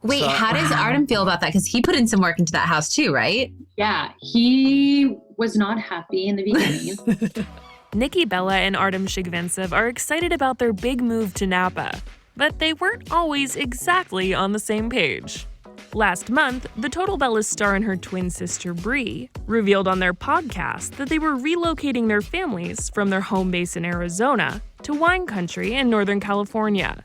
Wait, how does Artem feel about that? Because he put in some work into that house too, right? Yeah, he was not happy in the beginning. Nikki Bella and Artem Chigvintsev are excited about their big move to Napa, but they weren't always exactly on the same page. Last month, the Total Bellas star and her twin sister Brie revealed on their podcast that they were relocating their families from their home base in Arizona to wine country in Northern California.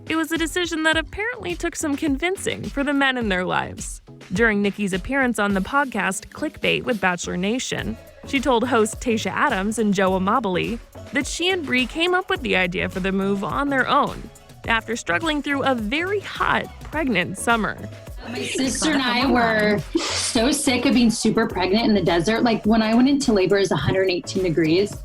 It was a decision that apparently took some convincing for the men in their lives. During Nikki's appearance on the podcast Clickbait with Bachelor Nation, she told host Tayshia Adams and Joe Amabile that she and Brie came up with the idea for the move on their own, after struggling through a very hot, pregnant summer. My sister and I were so sick of being super pregnant in the desert. Like when I went into labor, it was 118 degrees.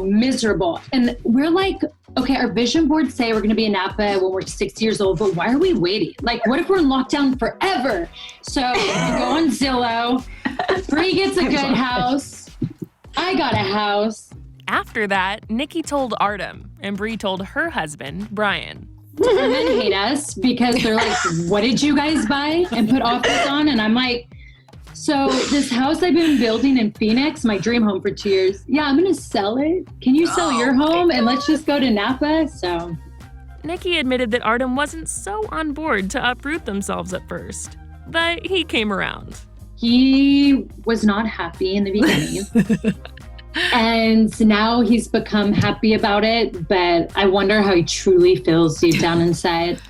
Miserable. And we're like, okay, our vision boards say we're going to be in Napa when we're 60 years old, but why are we waiting? Like, what if we're in lockdown forever? So we go on Zillow. Brie gets a good house. I got a house. After that, Nikki told Artem, and Brie told her husband, Brian. And men hate us because they're like, what did you guys buy and put offers on? And I'm like, so this house I've been building in Phoenix, my dream home for 2 years. Yeah, I'm going to sell it. Can you sell your home and let's just go to Napa? So Nikki admitted that Artem wasn't so on board to uproot themselves at first, but he came around. He was not happy in the beginning. And now he's become happy about it, but I wonder how he truly feels deep down inside.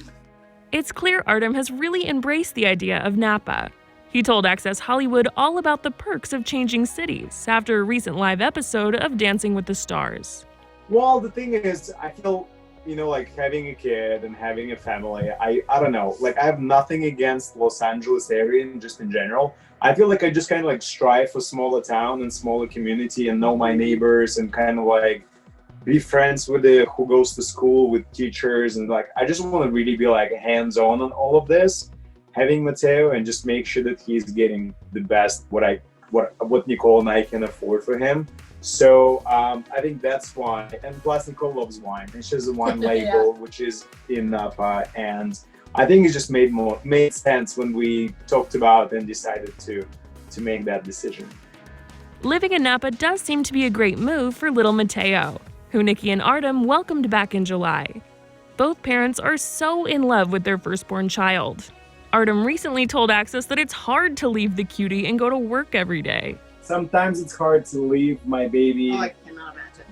It's clear Artem has really embraced the idea of Napa. He told Access Hollywood all about the perks of changing cities after a recent live episode of Dancing with the Stars. Well, the thing is, I feel, like having a kid and having a family, I don't know, like I have nothing against Los Angeles area and just in general. I feel like I just kind of like strive for smaller town and smaller community and know my neighbors and kind of like be friends with who goes to school with teachers. And like, I just want to really be like hands-on on all of this, having Mateo and just make sure that he's getting the best, what Nicole and I can afford for him. So I think that's why. And plus Nicole loves wine and she has a wine label, which is in Napa. And I think it just made sense when we talked about and decided to make that decision. Living in Napa does seem to be a great move for little Mateo, who Nikki and Artem welcomed back in July. Both parents are so in love with their firstborn child. Artem recently told Access that it's hard to leave the cutie and go to work every day. Sometimes it's hard to leave my baby. Oh, I cannot imagine.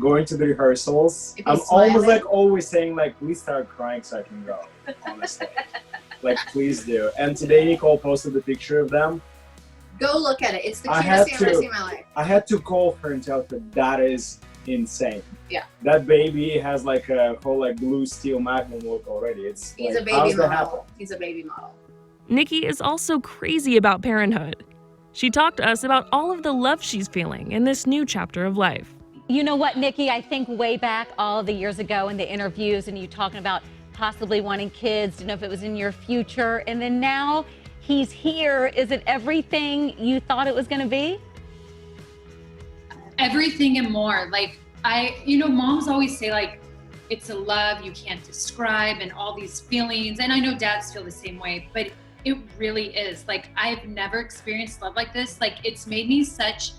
Going to the rehearsals. I'm always saying like, please start crying so I can go, honestly. Like, please do. And today Nicole posted the picture of them. Go look at it. It's the cutest thing I've ever seen in my life. I had to call her and tell her that is insane. Yeah. That baby has like a whole like blue steel magnum look already. He's like, a baby how's that model. happen? He's a baby model. Nikki is also crazy about parenthood. She talked to us about all of the love she's feeling in this new chapter of life. You know what, Nikki? I think way back all the years ago in the interviews and you talking about possibly wanting kids, didn't know if it was in your future, and then now he's here. Is it everything you thought it was going to be? Everything and more. Like moms always say like, it's a love you can't describe and all these feelings. And I know dads feel the same way, but it really is. Like, I've never experienced love like this. Like, it's made me such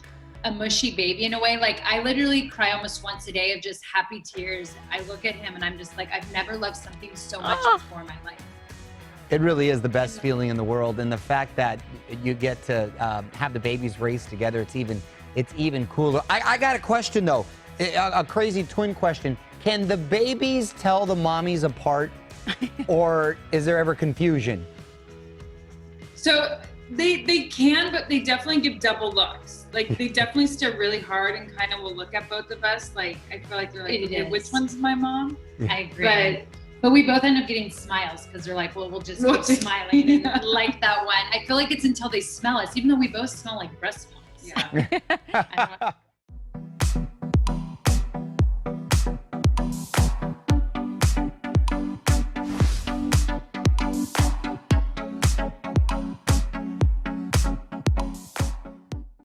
a mushy baby in a way. Like, I literally cry almost once a day of just happy tears. I look at him and I'm just like, I've never loved something so much before in my life. It really is the best feeling in the world. And the fact that you get to have the babies raised together, it's even cooler. I got a question though, a crazy twin question. Can the babies tell the mommies apart or is there ever confusion? So they can, but they definitely give double looks. Like they definitely stare really hard and kind of will look at both of us. Like I feel like they're like, okay, which one's my mom? I agree. But we both end up getting smiles because they're like, well, we'll just keep smiling and like that one. I feel like it's until they smell us, even though we both smell like breast milk. So.